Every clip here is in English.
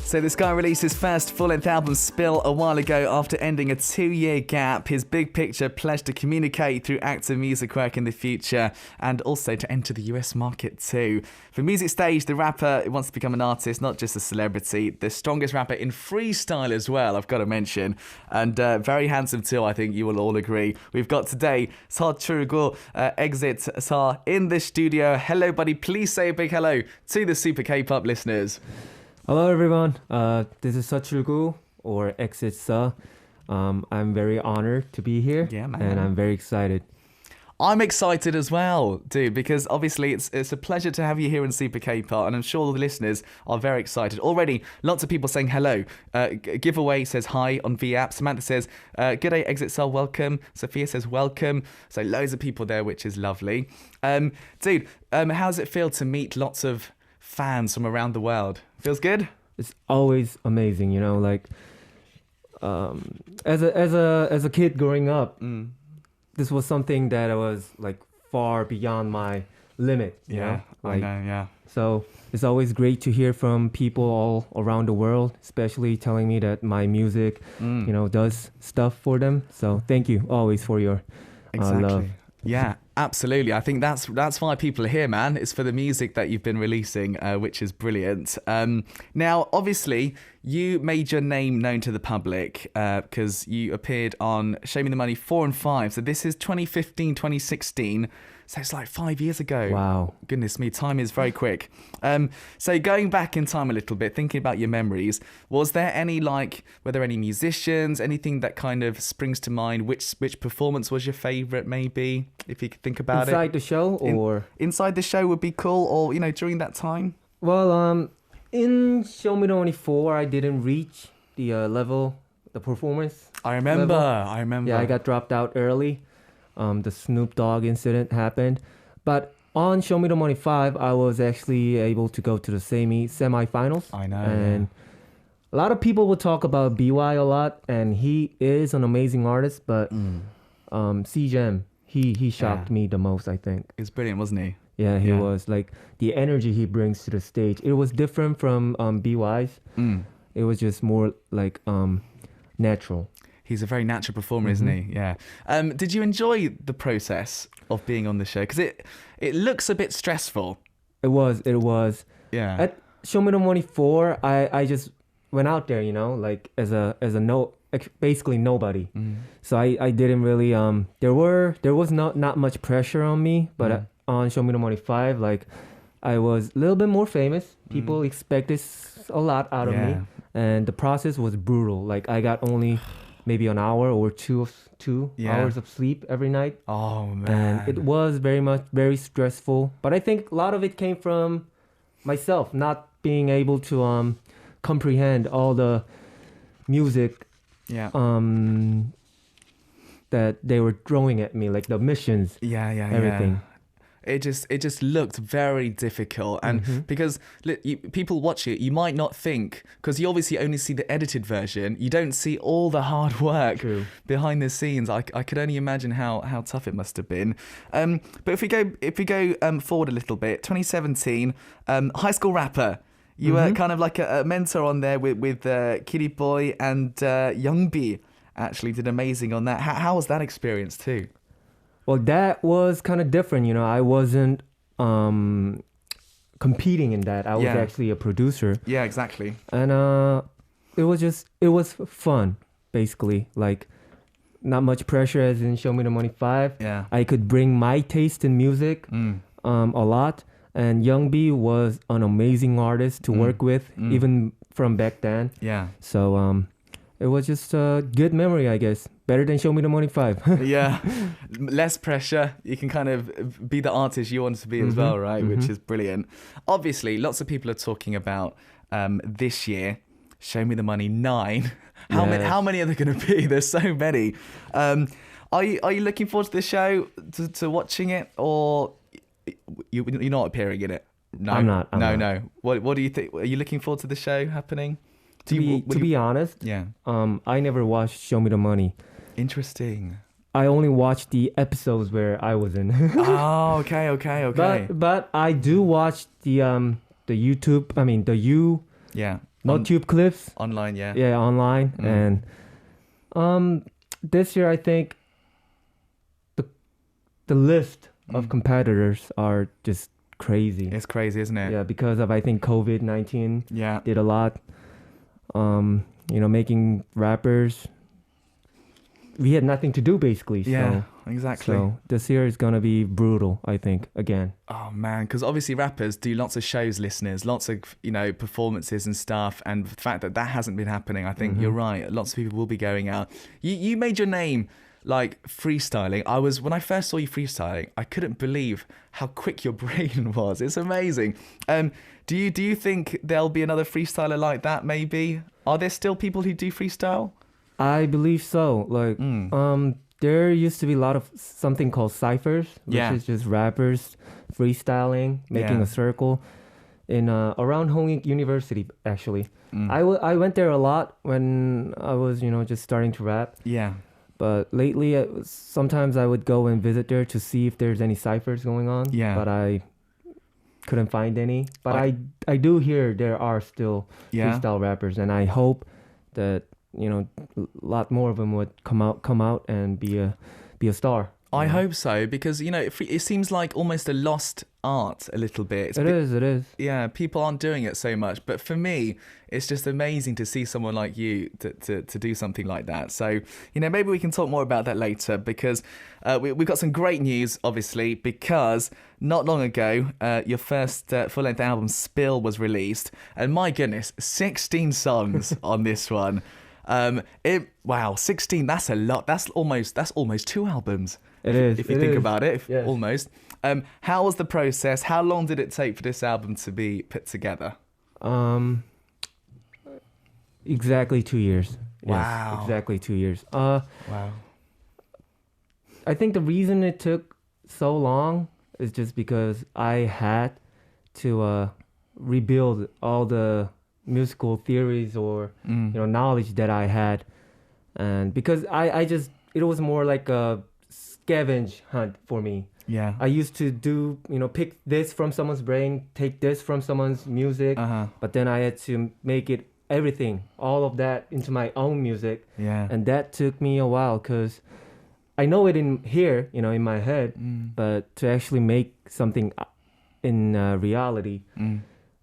So this guy released his first full-length album, Spill, a while ago after ending a 2-year gap. His big picture pledged to communicate through active music work in the future and also to enter the US market too. For Music Stage, the rapper wants to become an artist, not just a celebrity. The strongest rapper in freestyle as well, I've got to mention. And very handsome too, I think you will all agree. We've got today Xitsuh, Xitsuh in the studio. Hello buddy, please say a big hello to the Super K-pop listeners. Hello everyone, this is Xitsuh or Xitsuh. I'm very honored to be here, and I'm very excited. I'm excited as well, dude, because obviously it's a pleasure to have you here in Super K-pop, and I'm sure all the listeners are very excited. Already, lots of people saying hello. Giveaway says hi on V-app. Samantha says, good day, Xitsuh, welcome. Sophia says, welcome. So loads of people there, which is lovely. Dude, how does it feel to meet lots of fans from around the world? Feels good? It's always amazing, you know, like as a kid growing up, this was something that was like far beyond my limit, you know? Like, I know, yeah. So it's always great to hear from people all around the world, especially telling me that my music, you know, does stuff for them. So thank you always for your love. Yeah, absolutely. I think that's why people are here, man. It's for the music that you've been releasing, which is brilliant. Now, obviously, you made your name known to the public because you appeared on Show Me the Money 4 and 5. So this is 2015, 2016. So it's like 5 years ago. Wow. Goodness me, time is very quick. So going back in time a little bit, thinking about your memories, was there any were there any musicians, anything that kind of springs to mind? Which performance was your favourite, maybe, if you could think about Inside the show or? Inside the show would be cool, or, you know, during that time? Well, in Show Me the Money 4, I didn't reach the the performance. I remember. Yeah, I got dropped out early. The Snoop Dogg incident happened. But on Show Me the Money 5, I was actually able to go to the semi-finals. I know. And a lot of people will talk about BY a lot, and he is an amazing artist, but C-Jam, he shocked me the most, I think. He was brilliant, wasn't he? Yeah, he was. Like, the energy he brings to the stage, it was different from BY's. It was just more like natural. He's a very natural performer, isn't he? Yeah. Did you enjoy the process of being on the show? Because it looks a bit stressful. It was. Yeah. At Show Me the Money 4, I just went out there, you know, like as basically nobody. So I didn't really there was not much pressure on me, but on Show Me the Money 5, like I was a little bit more famous. People expected a lot out of me, and the process was brutal. Like I got only maybe an hour or two hours of sleep every night. Oh man. And it was very stressful. But I think a lot of it came from myself not being able to comprehend all the music that they were throwing at me, like the missions. Everything. It just looked very difficult, and because people watch it, you might not think, because you obviously only see the edited version, you don't see all the hard work behind the scenes. I could only imagine how tough it must have been. But if we go forward a little bit, 2017, High School Rapper. You were kind of like a mentor on there with Kitty Boy, and Youngbi actually did amazing on that. How was that experience too? Well, that was kind of different, you know. I wasn't competing in that. I was actually a producer. Yeah, exactly. And it was fun, basically. Like, not much pressure as in Show Me the Money 5. Yeah. I could bring my taste in music a lot. And Youngbi was an amazing artist to work with, even from back then. Yeah. So it was just a good memory, I guess. Better than Show Me the Money 5. Yeah. Less pressure. You can kind of be the artist you want to be as well, right? Which is brilliant. Obviously, lots of people are talking about this year, Show Me the Money 9. How many are there going to be? There's so many. Are you looking forward to the show, to watching it, or you're not appearing in it? No, I'm not. No. What do you think? Are you looking forward to the show happening? To be honest, I never watched Show Me the Money. Interesting. I only watched the episodes where I was in. Oh, okay. But I do watch the YouTube. I mean the No tube clips. Online, yeah. Yeah, online. And this year I think the list of competitors are just crazy. It's crazy, isn't it? Yeah, because of I think COVID-19 Yeah. did a lot. Making rappers. We had nothing to do basically. Yeah, exactly. So this year is gonna be brutal, I think, again. Oh man, because obviously rappers do lots of shows, listeners, lots of performances and stuff, and the fact that hasn't been happening, I think you're right. Lots of people will be going out. You made your name like freestyling. When I first saw you freestyling, I couldn't believe how quick your brain was. It's amazing. Do you think there'll be another freestyler like that? Maybe. Are there still people who do freestyle? I believe so. Like, there used to be a lot of something called ciphers, which is just rappers freestyling, making a circle in around Hong University. Actually, I went there a lot when I was just starting to rap. Yeah. But lately, sometimes I would go and visit there to see if there's any ciphers going on. Yeah. But I couldn't find any. But I do hear there are still freestyle rappers, and I hope that a lot more of them would come out and be a star. I hope so, because it seems like almost a lost art a little bit. It is. Yeah, people aren't doing it so much, but for me, it's just amazing to see someone like you to do something like that. So maybe we can talk more about that later, because we've got some great news, obviously, because not long ago your first full-length album Spill was released, and my goodness, 16 songs on this one. 16, that's a lot. That's almost 2 albums. It is. If you think about it, Yes. almost. How was the process? How long did it take for this album to be put together? Exactly 2 years. Wow. Yes, exactly 2 years. Wow. I think the reason it took so long is just because I had to rebuild all the musical theories or knowledge that I had, and because it was more like a scavenge hunt for me. Yeah. I used to do pick this from someone's brain, take this from someone's music, but then I had to make it all of that into my own music. Yeah. And that took me a while because I know it in here, in my head, but to actually make something in reality,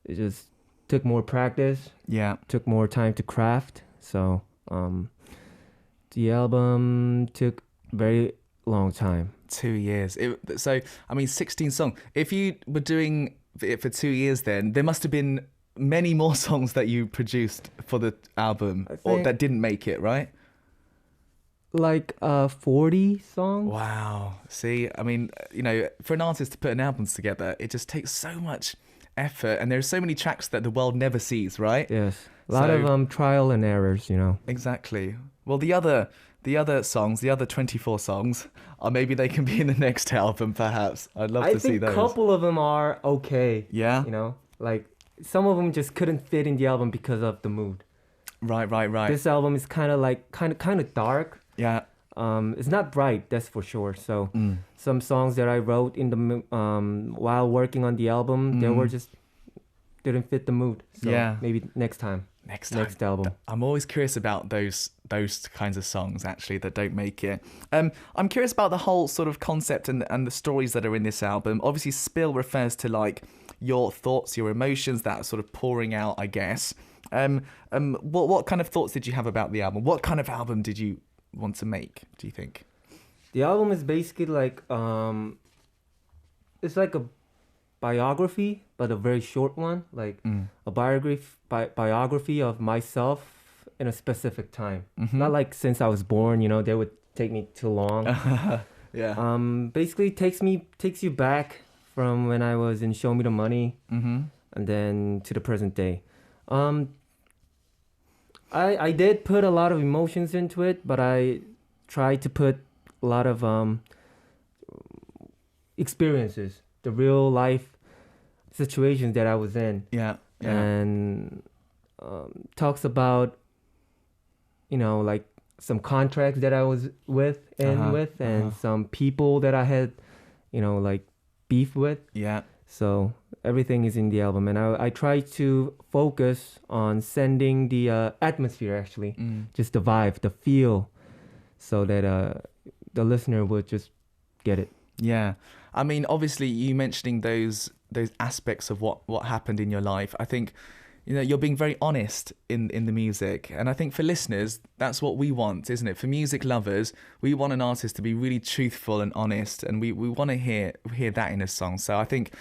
it just took more practice. Yeah. Took more time to craft. So the album took very long time. 2 years. 16 songs. If you were doing it for 2 years, then there must have been many more songs that you produced for the album or that didn't make it, right? Like 40 songs. Wow. See, for an artist to put an album together, it just takes so much effort, and there's so many tracks that the world never sees, right? Yes. A lot of trial and errors, Exactly. Well, the other songs, the other 24 songs, maybe they can be in the next album, perhaps. I'd love to see those. I think a couple of them are okay. Yeah? Like some of them just couldn't fit in the album because of the mood. Right. This album is kind of dark. Yeah. It's not bright, that's for sure. So some songs that I wrote in the while working on the album, they were just didn't fit the mood. So maybe next time. Next album. I'm always curious about those kinds of songs actually that don't make it. I'm curious about the whole sort of concept and the stories that are in this album. Obviously, Spill refers to like your thoughts, your emotions, that sort of pouring out, I guess. What kind of thoughts did you have about the album? What kind of album did you want to make, do you think? The album is basically like it's like a biography, but a very short one, like a biography of myself in a specific time. Not like since I was born, they would take me too long. Yeah. Basically takes you back from when I was in Show Me the Money, and then to the present day. I did put a lot of emotions into it, but I tried to put a lot of experiences, the real life situations that I was in. Yeah. And talks about, like some contracts that I was with, and some people that I had, like beef with. Yeah. So everything is in the album, and I try to focus on sending the atmosphere, actually, just the vibe, the feel, so that the listener would just get it. Yeah. I mean, obviously, you mentioning those aspects of what happened in your life, I think, you're being very honest in the music. And I think for listeners, that's what we want, isn't it? For music lovers, we want an artist to be really truthful and honest, and we want to hear that in a song. So I think,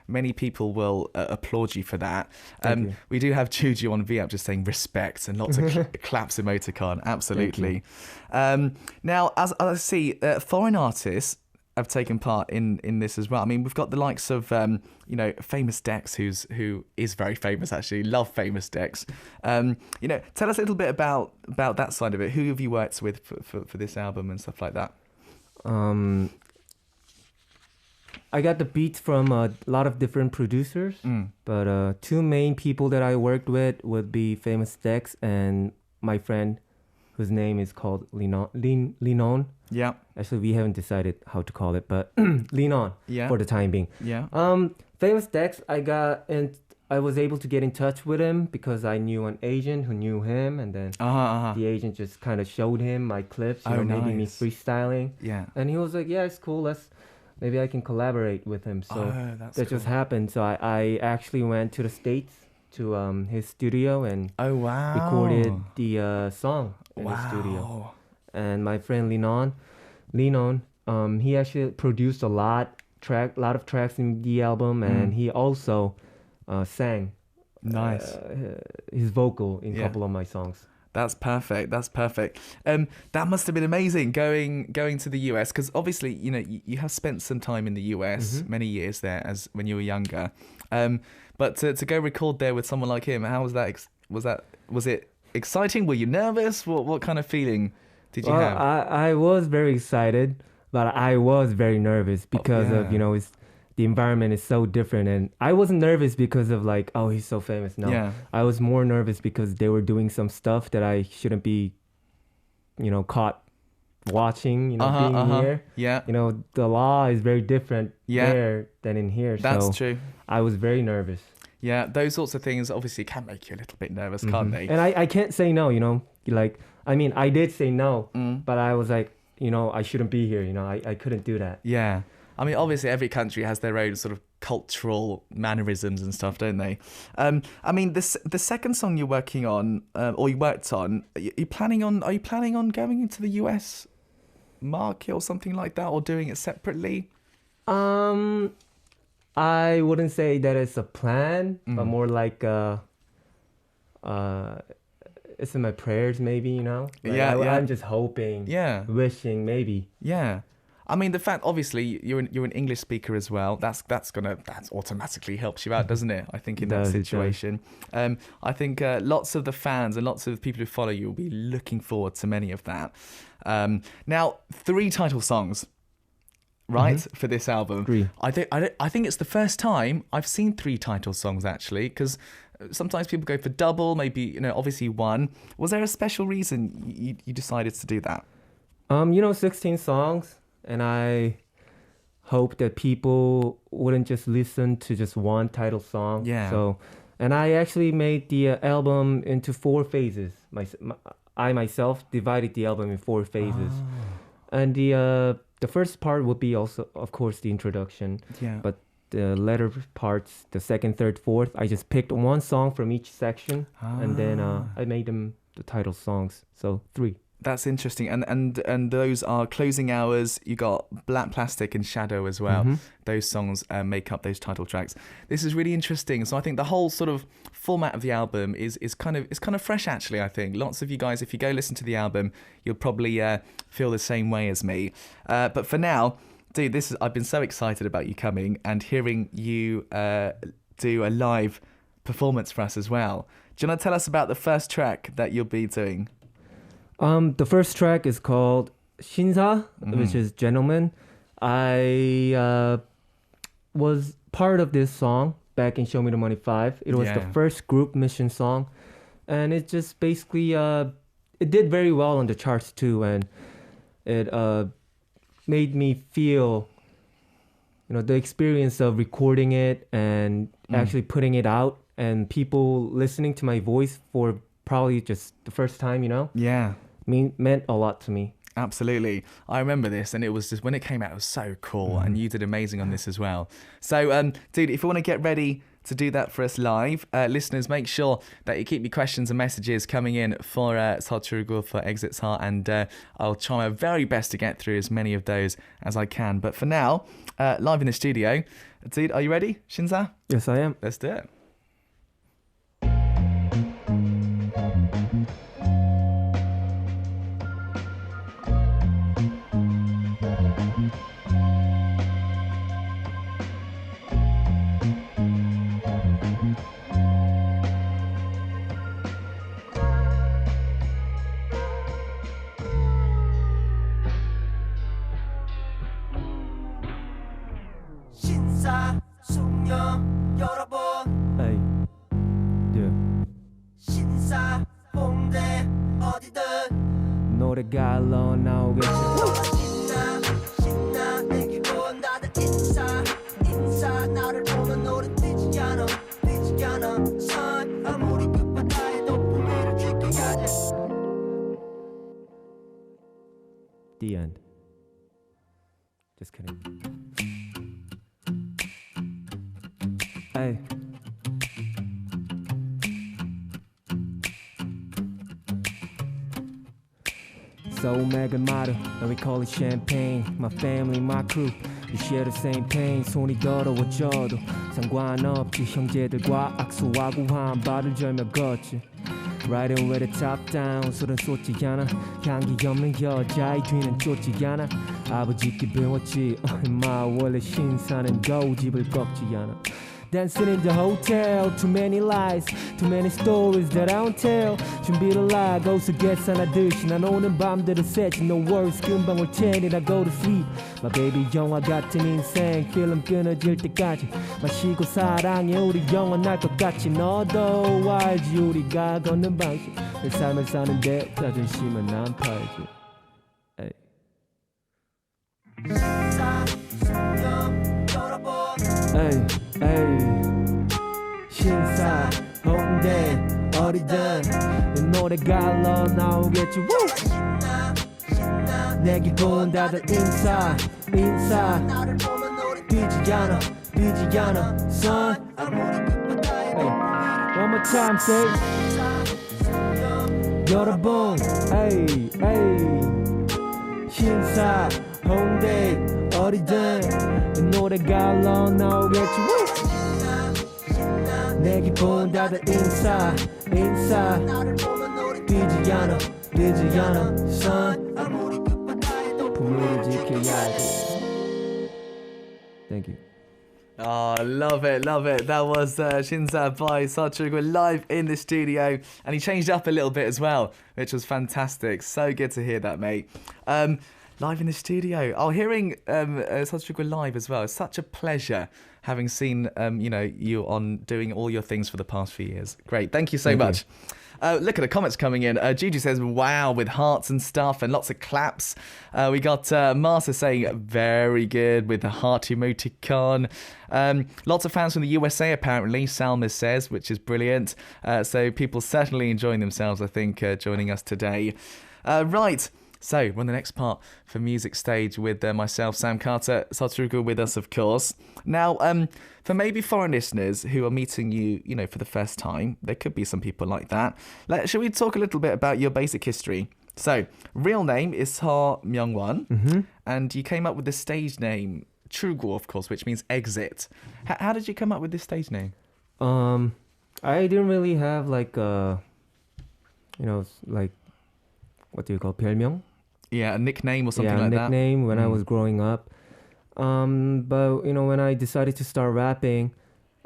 many people will applaud you for that. Thank you. We do have Juju on VAP just saying respect and lots of claps emoticon. Absolutely. Now, as I see, foreign artists have taken part in this as well. I mean, we've got the likes of Famous Dex, who is very famous actually. Love Famous Dex. Tell us a little bit about that side of it. Who have you worked with for this album and stuff like that? I got the beats from a lot of different producers, but two main people that I worked with would be Famous Dex and my friend, whose name is called Linon. Yeah. Actually, we haven't decided how to call it, but Linon Yeah. for the time being. Yeah. Famous Dex, I was able to get in touch with him because I knew an agent who knew him, and then the agent just kind of showed him my clips, maybe me freestyling. Yeah. And he was like, yeah, it's cool. Maybe I can collaborate with him. So that's that just happened. So I actually went to the States to his studio and recorded the song in his studio. And my friend Linon, he actually produced a lot of tracks in the album, and he also sang his vocal in a couple of my songs. That's perfect. That must have been amazing going to the US, because obviously you have spent some time in the US, many years there as when you were younger. But to go record there with someone like him, how was that? Was it exciting? Were you nervous? What kind of feeling did you have? I was very excited, but I was very nervous because of the environment is so different, and I wasn't nervous because of he's so famous. No, I was more nervous because they were doing some stuff that I shouldn't be, caught watching. Being here. Yeah. The law is very different there than in here. That's true. I was very nervous. Yeah, those sorts of things obviously can make you a little bit nervous, can't they? And I can't say no. I did say no, but I was like, I shouldn't be here. I couldn't do that. Yeah. I mean, obviously, every country has their own sort of cultural mannerisms and stuff, don't they? I mean, the second song you're working on, or you worked on, are you planning on going into the US market or something like that, or doing it separately? I wouldn't say that it's a plan, but more like it's in my prayers, maybe. I'm just hoping, wishing, maybe. Yeah. I mean, the fact, obviously, you're an English speaker as well. That automatically helps you out, doesn't it? I think in that situation. I think lots of the fans and lots of the people who follow you will be looking forward to many of that. Now, 3 title songs, right, for this album. 3. I think it's the first time I've seen 3 title songs actually, because sometimes people go for double, maybe obviously 1. Was there a special reason you decided to do that? 16 songs. And I hope that people wouldn't just listen to just one title song. Yeah. And I actually made the album into 4 phases. I myself divided the album in 4 phases. And the first part would be also, of course, the introduction. Yeah. But the latter parts, the second, third, fourth, I just picked one song from each section, and then I made them the title songs. So 3. That's interesting, and those are Closing Hours. You got Black Plastic and Shadow as well. Those songs make up those title tracks. This is really interesting. So I think the whole sort of format of the album is kind of fresh. Actually, I think lots of you guys, if you go listen to the album, you'll probably feel the same way as me. But for now, dude, I've been so excited about you coming and hearing you do a live performance for us as well. Do you want to tell us about the first track that you'll be doing? The first track is called Xitsuh, which is Gentleman. I was part of this song back in Show Me the Money 5. It was the first group mission song. And it just basically, it did very well on the charts too. And it made me feel, the experience of recording it and actually putting it out and people listening to my voice for probably just the first time, Yeah. meant a lot to me. Absolutely. I remember this, and it was just when it came out, it was so cool, and you did amazing on this as well. So, dude, if you want to get ready to do that for us live, listeners, make sure that you keep your questions and messages coming in for Xitsuh for Xitsuh, and I'll try my very best to get through as many of those as I can. But for now, live in the studio, dude, are you ready, Xitsuh? Yes, I am. Let's do it. Hey. Yeah. 신사 홍대 어디든 노래가 흘러 나오겠지. 신나 내 기분 다들 인사 나를 보면 노래 뛰지 않아 선 아무리 끝바다에도 품위를 지켜야지. The end. Just kidding. Hey. So mega model, and we call it champagne. My family, my crew, we share the same pain. 손이 더러워져도 상관없지. 형제들과 악수하고 한 발을 절며 걷지. Riding with the top down, 술은 쏟지 않아. 향기 없는 여자의 뒤는 쫓지 않아. 아버지께 배웠지. 엄마 원래 신사는 고집을 꺾지 않아. Dancing in the hotel, too many lies, too many stories that I don't tell. 준비를 하고 속에서 나듯이 난 오는 밤들을 새지. No worries, 금방 올 테니 나 go to sleep. My baby 영화 같은 인생, 필름 끊어질 때까지 마시고 사랑해 우리 영원할 것 같이. 너도 알지 우리가 걷는 방식. 내 삶을 사는데 자존심은 안 팔지. Hey. Hey, hey. 신사 홍대 어디든 내 노래가 흘러 나오겠지. 내 기분 다들 인사 뛰지 않아 son. Hey, one more time say 여러분. Hey, hey. 신사 홍대 어디든 내 노래가 흘러 나오겠지. 내 기분 다들 인사 뛰지 않아 son. 품위를 지켜야지. Thank you. Oh, love it. That was Xitsuh by Xitsuh live in the studio, and he changed up a little bit as well, which was fantastic. So good to hear that, mate. Live in the studio. Oh, hearing Xitsuh live as well. It's such a pleasure having seen you on doing all your things for the past few years. Great. Thank you so much. Look at the comments coming in. Gigi says, wow, with hearts and stuff and lots of claps. We got Martha saying, very good with the heart emoticon. Lots of fans from the USA, apparently, Salma says, which is brilliant. So people certainly enjoying themselves, I think, joining us today. Right. So we're on the next part for Music Stage with myself, Sam Carter, Xitsuh with us, of course. Now, for maybe foreign listeners who are meeting you, for the first time, there could be some people like that. Shall we talk a little bit about your basic history? So, real name is Seo Myung-won, and you came up with the stage name Xitsuh, of course, which means exit. How did you come up with this stage name? I didn't really have like what do you call 별명? Yeah, a nickname or something like that. Yeah, a nickname when I was growing up. But when I decided to start rapping,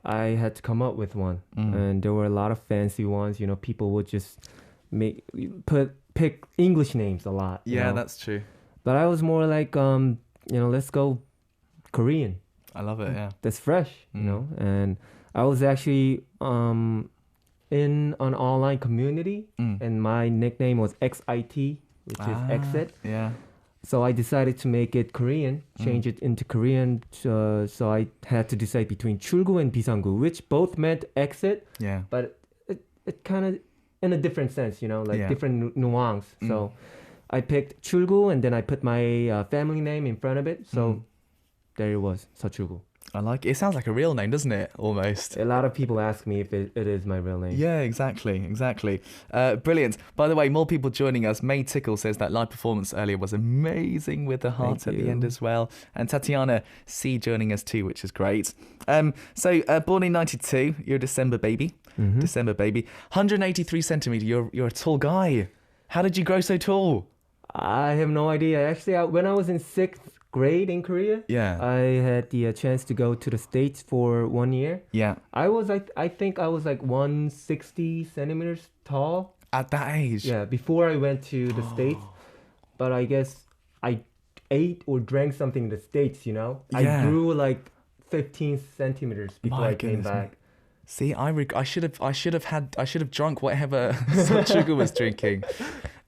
I had to come up with one, and there were a lot of fancy ones. People would just pick English names a lot. Yeah, that's true. But I was more like, let's go Korean. I love it. Yeah, that's fresh. And I was actually in an online community, and my nickname was XIT, which is exit. Yeah. So I decided to make it Korean, change it into Korean. So I had to decide between 출구 and 비상구, which both meant exit, Yeah. but it kind of in a different sense, you know, like Yeah. different nuance. So I picked 출구 and then I put my family name in front of it. So there it was, 서출구. I like it. It sounds like a real name, doesn't it? Almost. A lot of people ask me if it is my real name. Yeah, exactly. Brilliant. By the way, more people joining us. May Tickle says that live performance earlier was amazing with the heart Thank at the you. end as well. And Tatiana C joining us too, which is great. So born in 92, you're a December baby. December baby. 183 centimeter. You're a tall guy. How did you grow so tall? I have no idea. Actually, when I was in 6th grade in Korea, Yeah. I had the chance to go to the States for 1 year. Yeah. I think I was like 160 centimeters tall. At that age. Yeah, before I went to the States. But I guess I ate or drank something in the States, you know? Yeah. I grew like 15 centimeters before My I came goodness back. me. See, I should have drunk whatever sugar was drinking.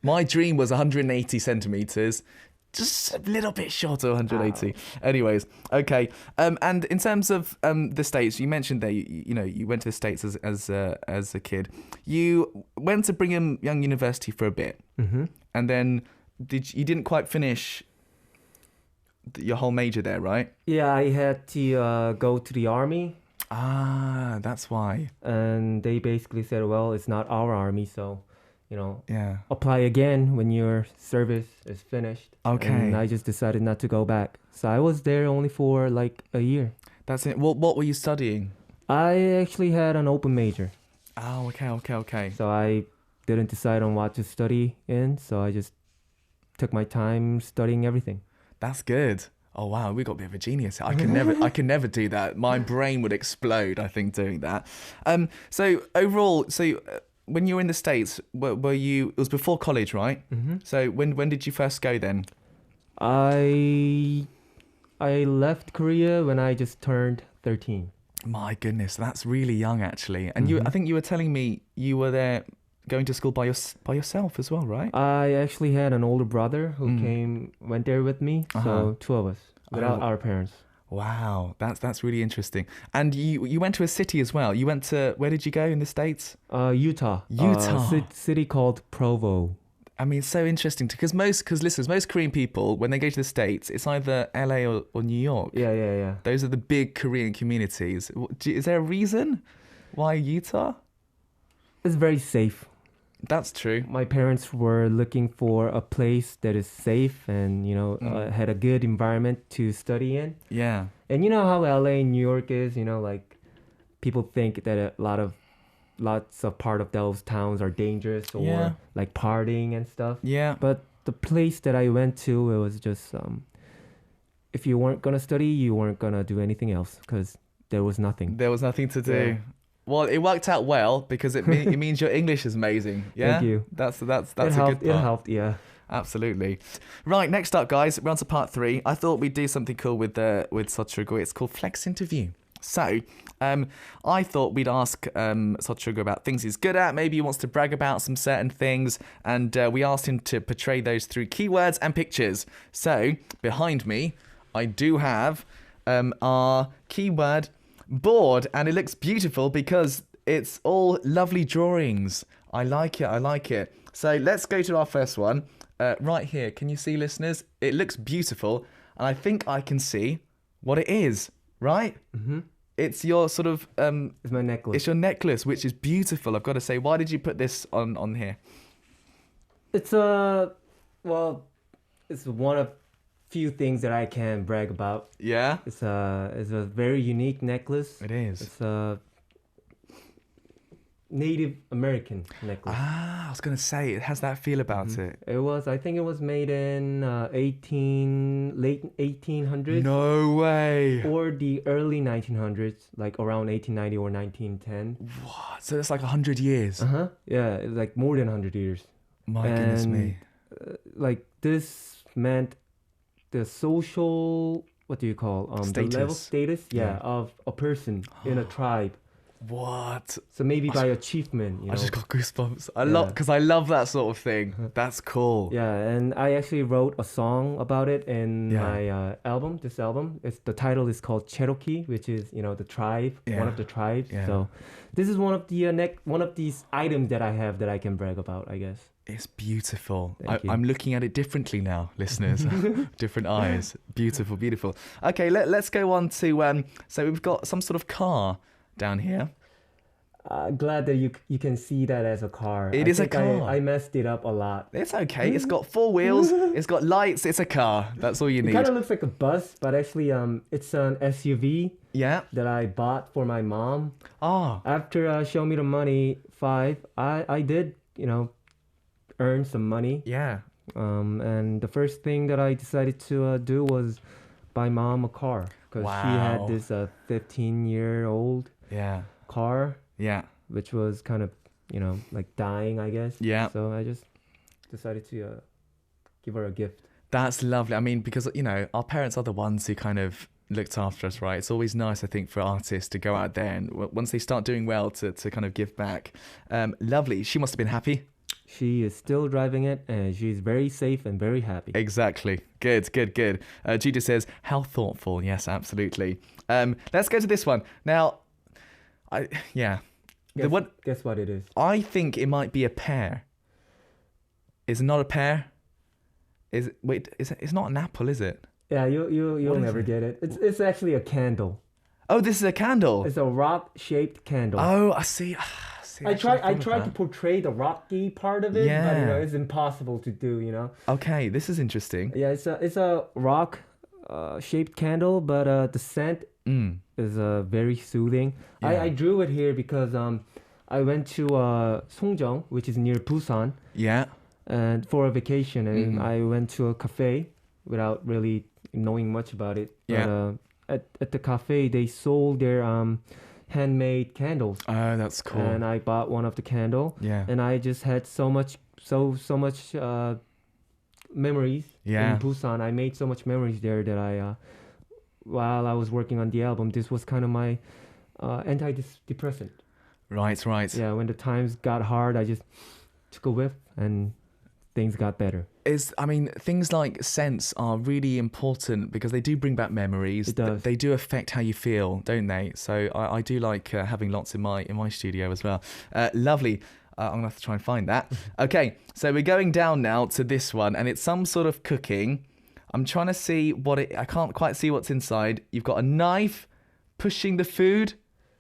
My dream was 180 centimeters, just a little bit short of 180. Anyways, okay. And in terms of the States, you mentioned that you went to the States as a kid. You went to Brigham Young University for a bit, and then you didn't quite finish your whole major there, right? Yeah, I had to go to the army. Ah, that's why. And they basically said, well, it's not our army, so, you know, Yeah. apply again when your service is finished. Okay. And I just decided not to go back. So I was there only for like a year. That's it. What were you studying? I actually had an open major. Oh, okay. So I didn't decide on what to study in. So I just took my time studying everything. That's good. Oh wow, we got a bit of a genius. I can never do that. My brain would explode, I think, doing that. So overall, when you were in the States, were you? It was before college, right? So when did you first go then? I left Korea when I just turned 13. My goodness, that's really young actually. And I think you were telling me you were there going to school by yourself as well, right? I actually had an older brother who went there with me. So 2 of us, without our parents. Wow, that's really interesting. And you went to a city as well. You went to, where did you go in the States? Utah. Utah. City called Provo. I mean, it's so interesting because most Korean people, when they go to the States, it's either LA or New York. Yeah. Those are the big Korean communities. Is there a reason why Utah? It's very safe. That's true. My parents were looking for a place that is safe and, you know, had a good environment to study in. Yeah. And you know how LA and New York is, you know, like people think that lots of part of those towns are dangerous or like partying and stuff. Yeah. But the place that I went to, it was just, if you weren't going to study, you weren't going to do anything else because there was nothing. There was nothing to do. Yeah. Well, it worked out well because it means your English is amazing. Yeah. Thank you. That's a good It part. helped, yeah. Absolutely. Right, next up, guys, we're on to part 3. I thought we'd do something cool with Sotsugo. It's called Flex Interview. So, I thought we'd ask Sotsugo about things he's good at. Maybe he wants to brag about some certain things. And we asked him to portray those through keywords and pictures. So, behind me, I do have our keyword board. And it looks beautiful because it's all lovely drawings. I like it. So, let's go to our first one. Right here, can you see, listeners? It looks beautiful, and I think I can see what it is, right? Mm-hmm. It's your sort of... it's my necklace. It's your necklace, which is beautiful, I've got to say. Why did you put this on here? It's one of few things that I can brag about. Yeah? It's a very unique necklace. It is. It's a Native American necklace. I was going to say, it has that feel about it. I think it was made in late 1800s. No way. Or the early 1900s, like around 1890 or 1910. What? So that's like 100 years? Yeah, it's like more than 100 years. My goodness me. Like this meant the social, what do you call? Status. The level status, of a person in a tribe. What? So maybe by achievement, you know. I just got goosebumps. Yeah. Because I love that sort of thing. That's cool. Yeah, and I actually wrote a song about it in Yeah. my album. This album, the title is called Cherokee, which is the tribe, Yeah. one of the tribes. Yeah. So this is one of the one of these items that I have that I can brag about, I guess. It's beautiful. Thank you. I'm looking at it differently now, listeners. Different eyes. Beautiful, beautiful. Okay, let's go on to. So we've got some sort of car down here. Glad that you can see that as a car. It I is a think car. I messed it up a lot. It's okay. It's got 4 wheels. It's got lights. It's a car. That's all you It need. kind of looks like a bus, but actually it's an SUV Yeah. that I bought for my mom. Ah. After Show Me the Money 5, I did, earn some money. Yeah. And the first thing that I decided to do was buy mom a car because she Wow. had this 15-year-old Yeah. car, Yeah. which was kind of, like dying, I guess. Yeah. So I just decided to give her a gift. That's lovely. I mean, because, our parents are the ones who kind of looked after us, right? It's always nice, I think, for artists to go out there and once they start doing well to kind of give back. Lovely. She must have been happy. She is still driving it, and she's very safe and very happy. Exactly. Good, good, good. Judah says, how thoughtful. Yes, absolutely. Let's go to this one. Now, Guess what it is? I think it might be a pear. Is it not a pear? It's not an apple, is it? Yeah, you'll What is never it? get it. It's actually a candle. Oh, this is a candle. It's a rock-shaped candle. Oh, I see. I tried to portray the rocky part of it, but Yeah. it's impossible to do. Okay, this is interesting. Yeah, it's a rock shaped candle, but the scent is very soothing. Yeah. I drew it here because I went to Songjeong, which is near Busan, Yeah. and for a vacation, and Mhm. I went to a cafe without really knowing much about it. Yeah. But at the cafe, they sold their handmade candles. Oh, that's cool. And I bought one of the candle, Yeah. and I just had so much memories Yeah. in Busan. I made so much memories there that while I was working on the album, this was kind of my antidepressant. Right, right. Yeah, when the times got hard, I just took a whiff and things got better. Things like scents are really important because they do bring back memories. It does. They do affect how you feel, don't they? So I do like having lots in my studio as well. Lovely. I'm gonna have to try and find that. Okay, so we're going down now to this one, and it's some sort of cooking. I'm trying to see I can't quite see what's inside. You've got a knife pushing the food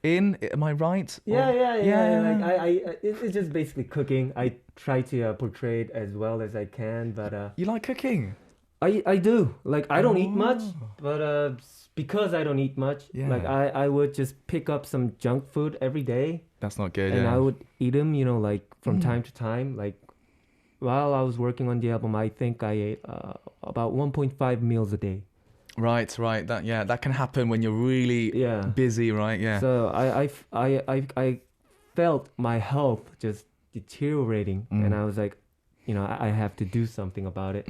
in. Am I right? Yeah. Yeah. Like it's just basically cooking. I try to portray it as well as I can, but You like cooking? I do. Like I don't eat much, Oh. but because I don't eat much, Yeah. like I would just pick up some junk food every day, That's not good. and yeah. I would eat them, like from time to time. Like while I was working on the album, I think I ate about 1.5 meals a day. Right. That can happen when you're really Yeah. busy, right? Yeah. So I felt my health just deteriorating, and I was like, I have to do something about it,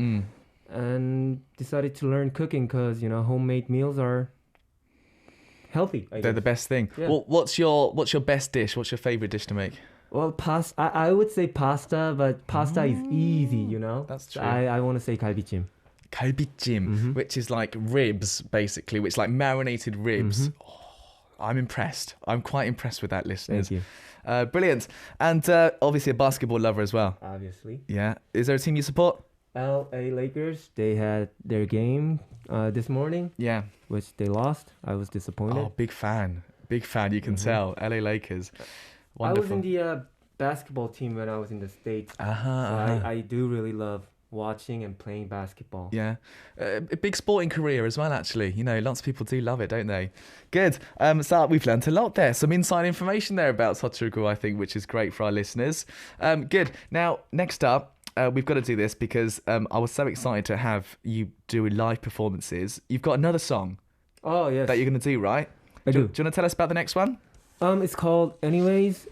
and decided to learn cooking because homemade meals are healthy. I They're guess. the best thing. Yeah. Well, what's your best dish? What's your favorite dish to make? Well, pasta. I would say pasta, but pasta is easy. That's So true. I want to say galbichim. Kalbijim, which is like ribs, basically, which is like marinated ribs. Oh, I'm impressed. I'm quite impressed with that, listeners. Thank you. Brilliant. And obviously a basketball lover as well. Obviously, Yeah. Is there a team you support? LA Lakers. They had their game this morning, Yeah. which they lost. I was disappointed. Oh, big fan. Big fan. You can tell. LA Lakers. I was Wonderful. in the basketball team when I was in the States. Uh-huh, So uh-huh. I do really love watching and playing basketball. Yeah, a big sporting career as well. Actually, lots of people do love it, don't they? Good. So we've learnt a lot there. Some inside information there about Xitsuh, I think, which is great for our listeners. Good. Now, next up, we've got to do this because I was so excited to have you do live performances. You've got another song Oh, yes. that you're going to do, right? I Do do. you want to tell us about the next one? It's called Anyways.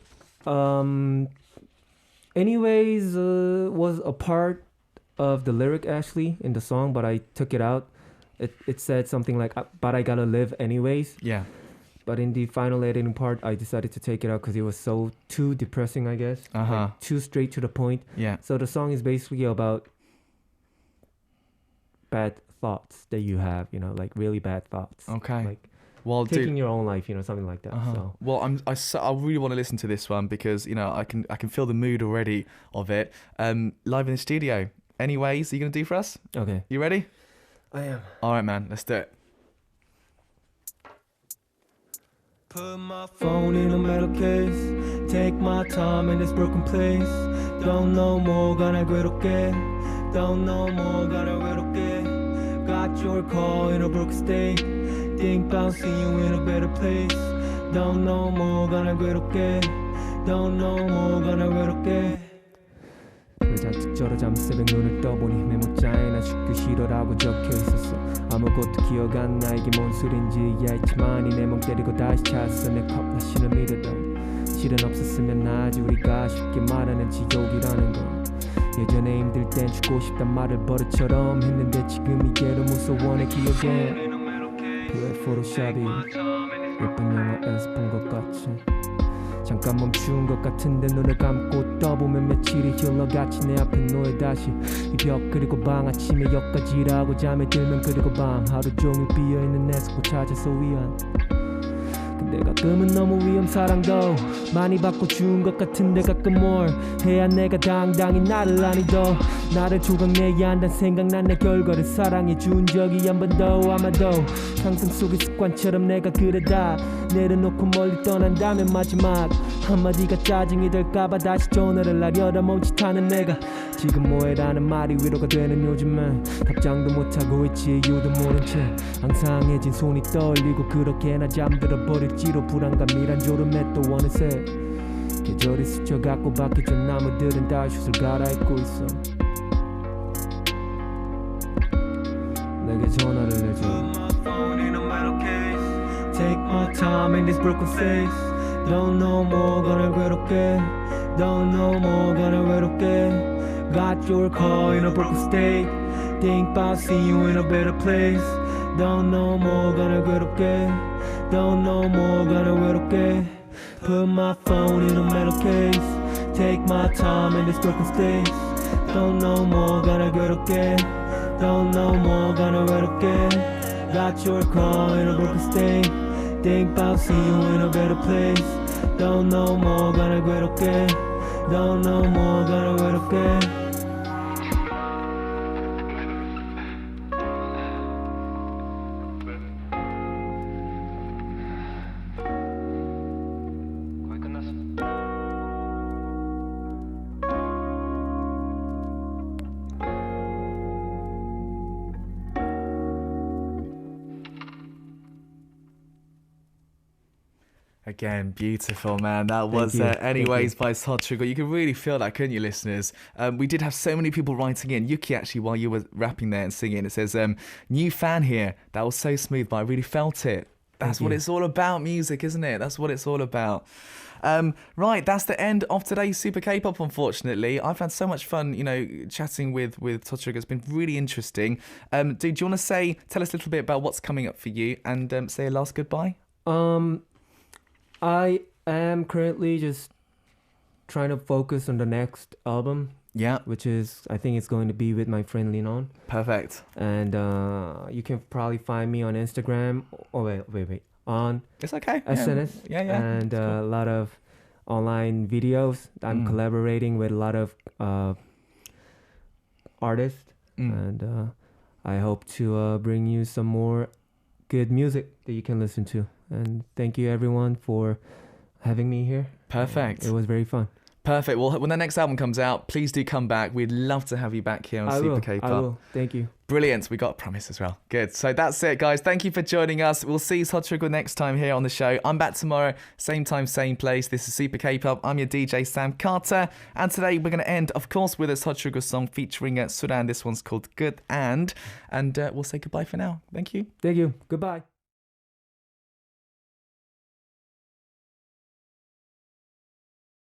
Anyways was a part of the lyric actually in the song, but I took it out. It said something like, but I gotta live anyways. Yeah. But in the final editing part, I decided to take it out because it was so too depressing, I guess. Like, too straight to the point. Yeah. So the song is basically about bad thoughts that you have, you know, like really bad thoughts. Okay. Like Well, taking your own life, you know, something like that. So well, I really want to listen to this one because, you know, I can feel the mood already of it. Live in the studio. Any ways are you gonna do for us? okay, You ready? I am. All right, man. Let's do it. Put my phone in a metal case. Take my time in this broken place. Don't know more, gonna 괴롭게. Don't know more, gonna 외롭게. Got your call in a broken state. Think about seeing you in a better place. Don't know more, gonna 괴롭게. Don't know more, gonna 외롭게. 잔뜩 저러 잠새벽 눈을 떠보니 메모장에 나 죽기 싫어라고 적혀있었어. 아무것도 기억 안 나 이게 뭔 소린지 이해했지만 이 내 멍 때리고 다시 찾았어. 내 컵 다시는 믿어도 실은 없었으면 나지. 우리가 쉽게 말하는 지옥이라는 거. 예전에 힘들 땐 죽고 싶단 말을 버릇처럼 했는데 지금 이게 너무 무서워 내 기억에. 왜 포토샵이 예쁜 영화에서 본 것 같지. 잠깐 멈춘 것 같은데 눈을 감고 떠보면 며칠이 흘러갔지. 내 앞에 놓여 다시 이 벽 그리고 방 아침에 여기까지라고 잠에 들면 그리고 밤 하루 종일 비어있는 내 속을 찾아서 위안. 근데 가끔은 너무 위험 사랑도 많이 받고 죽은 것 같은데 가끔 뭘 해야 내가 당당히 나를 아니도 나를 조각내야 한단 생각난 내 결과를 사랑해 준 적이 한 번 더 아마도 상상 속의 습관처럼 내가 그래 다 내려놓고 멀리 떠난다면 마지막 한마디가 짜증이 될까봐 다시 전화를 하려다 멈칫하는 내가 지금 뭐해라는 말이 위로가 되는 요즘은 답장도 못하고 있지 이유도 모른 채 앙상해진 손이 떨리고 그렇게나 잠들어 버릴지로 불안감이란 졸음에 또 어느새 계절이 스쳐갔고 바뀌던 나무들은 다 슛을 갈아입고 있어. 내게 전화를 해줘. Take my time in this broken space. Don't know more gonna 괴롭게. Don't know more gonna 외롭게. Got your call in a broken state. Think about seeing you in a better place. Don't know more gonna 괴롭게. Don't know more gonna 외롭게. Put my phone in a metal case. Take my time in this broken space. Don't know more gonna 괴롭게. Don't know more gonna 외롭게. Got your call in a broken state. Think about seeing you in a better place. Don't know more gonna 괴롭게. Don't know more gonna 외롭게. Again, beautiful, man. That was Anyways by Xitsuh. You could really feel that, couldn't you, listeners? We did have so many people writing in. Yuki, actually, while you were rapping there and singing, it says, new fan here. That was so smooth, but I really felt it. That's what it's all about, music, isn't it? That's what it's all about. Right, that's the end of today's Super K-pop, unfortunately. I've had so much fun, you know, chatting with Xitsuh. It's been really interesting. Dude, do you want to tell us a little bit about what's coming up for you and say a last goodbye? I am currently just trying to focus on the next album. Yeah. Which is, I think it's going to be with my friend Linon. Perfect. And you can probably find me on Instagram. Oh, wait. On it's okay. SNS. Yeah. And cool. A lot of online videos. I'm collaborating with a lot of artists. And I hope to bring you some more good music that you can listen to. And thank you everyone for having me here. Perfect. It was very fun. Perfect. Well, when the next album comes out, please do come back. We'd love to have you back here on Super K-pop. I will. Thank you. Brilliant. We got a promise as well. Good. So that's it, guys. Thank you for joining us. We'll see Xitsuh next time here on the show. I'm back tomorrow, same time, same place. This is Super K-pop. I'm your DJ, Sam Carter. And today we're going to end, of course, with a Xitsuh song featuring Suran. This one's called Good And we'll say goodbye for now. Thank you. Thank you. Goodbye.